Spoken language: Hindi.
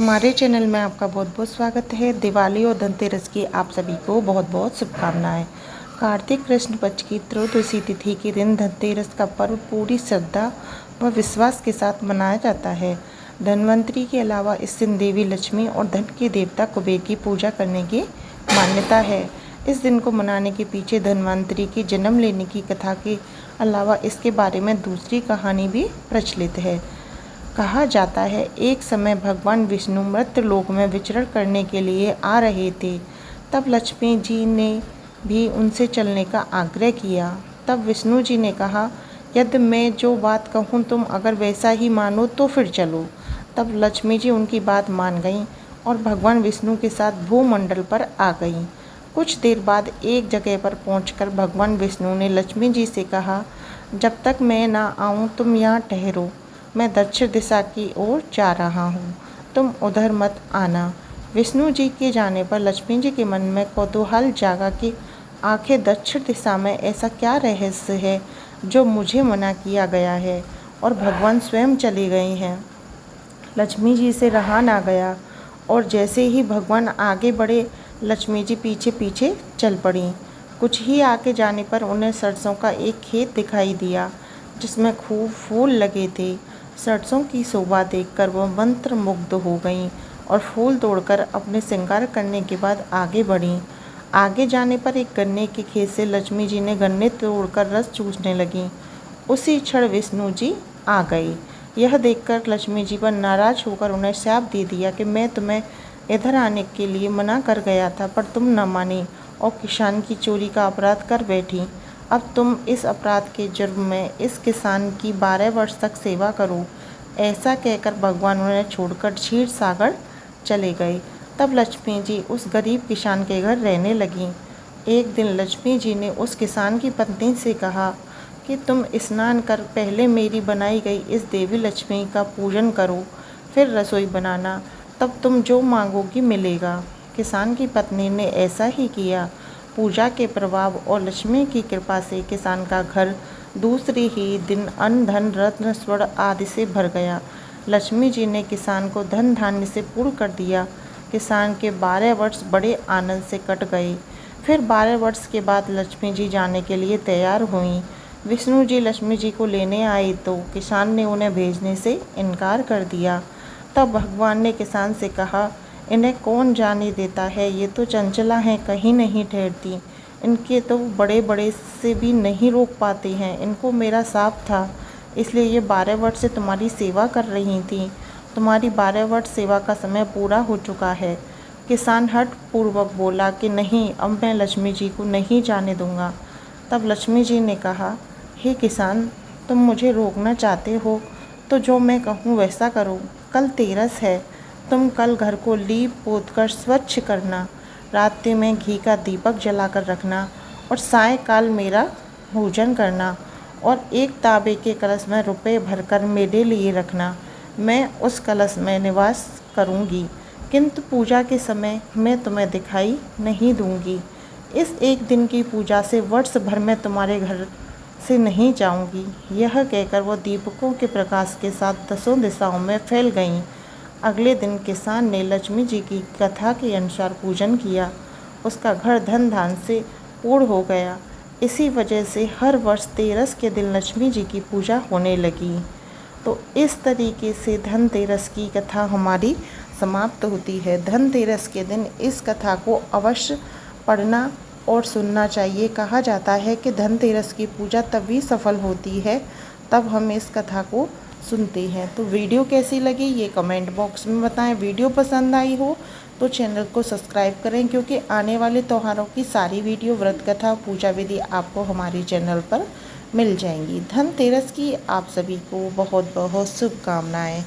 हमारे चैनल में आपका बहुत बहुत स्वागत है। दिवाली और धनतेरस की आप सभी को बहुत बहुत शुभकामनाएं। कार्तिक कृष्ण पक्ष की त्रयोदशी तिथि के दिन धनतेरस का पर्व पूरी श्रद्धा व विश्वास के साथ मनाया जाता है। धनवंतरी के अलावा इस दिन देवी लक्ष्मी और धन के देवता कुबेर की पूजा करने की मान्यता है। इस दिन को मनाने के पीछे धनवंतरी के जन्म लेने की कथा के अलावा इसके बारे में दूसरी कहानी भी प्रचलित है। कहा जाता है, एक समय भगवान विष्णु मृत्यु लोक में विचरण करने के लिए आ रहे थे। तब लक्ष्मी जी ने भी उनसे चलने का आग्रह किया। तब विष्णु जी ने कहा, यदि मैं जो बात कहूँ तुम अगर वैसा ही मानो तो फिर चलो। तब लक्ष्मी जी उनकी बात मान गईं और भगवान विष्णु के साथ भूमंडल पर आ गईं। कुछ देर बाद एक जगह पर पहुंचकर भगवान विष्णु ने लक्ष्मी जी से कहा, जब तक मैं ना आऊँ तुम यहाँ ठहरो। मैं दक्षिण दिशा की ओर जा रहा हूँ, तुम उधर मत आना। विष्णु जी के जाने पर लक्ष्मी जी के मन में कौतूहल जागा कि आखिर दक्षिण दिशा में ऐसा क्या रहस्य है जो मुझे मना किया गया है और भगवान स्वयं चले गए हैं। लक्ष्मी जी से रहा ना गया और जैसे ही भगवान आगे बढ़े लक्ष्मी जी पीछे पीछे चल पड़ी। कुछ ही आगे जाने पर उन्हें सरसों का एक खेत दिखाई दिया जिसमें खूब फूल लगे थे। सरसों की शोभा देखकर वह मंत्रमुग्ध हो गईं और फूल तोड़कर अपने श्रृंगार करने के बाद आगे बढ़ीं। आगे जाने पर एक गन्ने के खेत से लक्ष्मी जी ने गन्ने तोड़कर रस चूसने लगीं। उसी क्षण विष्णु जी आ गए। यह देखकर लक्ष्मी जी पर नाराज होकर उन्हें शाप दे दिया कि मैं तुम्हें इधर आने के लिए मना कर गया था, पर तुम न मानी और किसान की चोरी का अपराध कर बैठी। अब तुम इस अपराध के जुर्म में इस किसान की 12 वर्ष तक सेवा करो। ऐसा कहकर भगवान उन्हें छोड़कर क्षीर सागर चले गए। तब लक्ष्मी जी उस गरीब किसान के घर रहने लगीं। एक दिन लक्ष्मी जी ने उस किसान की पत्नी से कहा कि तुम स्नान कर पहले मेरी बनाई गई इस देवी लक्ष्मी का पूजन करो, फिर रसोई बनाना, तब तुम जो मांगोगी मिलेगा। किसान की पत्नी ने ऐसा ही किया। पूजा के प्रभाव और लक्ष्मी की कृपा से किसान का घर दूसरे ही दिन अन्न धन रत्न स्वर्ण आदि से भर गया। लक्ष्मी जी ने किसान को धन धान्य से पूर्ण कर दिया। किसान के 12 वर्ष बड़े आनंद से कट गए। फिर 12 वर्ष के बाद लक्ष्मी जी जाने के लिए तैयार हुईं। विष्णु जी लक्ष्मी जी को लेने आए तो किसान ने उन्हें भेजने से इनकार कर दिया। तब भगवान ने किसान से कहा, इन्हें कौन जाने देता है, ये तो चंचला हैं, कहीं नहीं ठहरती। इनके तो बड़े बड़े से भी नहीं रोक पाते हैं। इनको मेरा शाप था, इसलिए ये 12 वर्ष से तुम्हारी सेवा कर रही थी। तुम्हारी 12 वर्ष सेवा का समय पूरा हो चुका है। किसान हठ पूर्वक बोला कि नहीं, अब मैं लक्ष्मी जी को नहीं जाने दूंगा। तब लक्ष्मी जी ने कहा, हे किसान, तुम मुझे रोकना चाहते हो तो जो मैं कहूँ वैसा करो। कल तेरस है, तुम कल घर को लीप पोत कर स्वच्छ करना, रात्रि में घी का दीपक जलाकर रखना और सायंकाल मेरा पूजन करना और एक तांबे के कलश में रुपए भरकर मेरे लिए रखना। मैं उस कलश में निवास करूंगी, किंतु पूजा के समय मैं तुम्हें दिखाई नहीं दूंगी। इस एक दिन की पूजा से वर्ष भर में तुम्हारे घर से नहीं जाऊंगी। यह कहकर वो दीपकों के प्रकाश के साथ 10 दिशाओं में फैल गईं। अगले दिन किसान ने लक्ष्मी जी की कथा के अनुसार पूजन किया। उसका घर धन धान से पूर्ण हो गया। इसी वजह से हर वर्ष तेरस के दिन लक्ष्मी जी की पूजा होने लगी। तो इस तरीके से धनतेरस की कथा हमारी समाप्त होती है। धनतेरस के दिन इस कथा को अवश्य पढ़ना और सुनना चाहिए। कहा जाता है कि धनतेरस की पूजा तभी सफल होती है तब हम इस कथा को सुनते हैं। तो वीडियो कैसी लगी ये कमेंट बॉक्स में बताएं। वीडियो पसंद आई हो तो चैनल को सब्सक्राइब करें, क्योंकि आने वाले त्योहारों की सारी वीडियो व्रत कथा पूजा विधि आपको हमारे चैनल पर मिल जाएंगी। धनतेरस की आप सभी को बहुत बहुत शुभकामनाएं।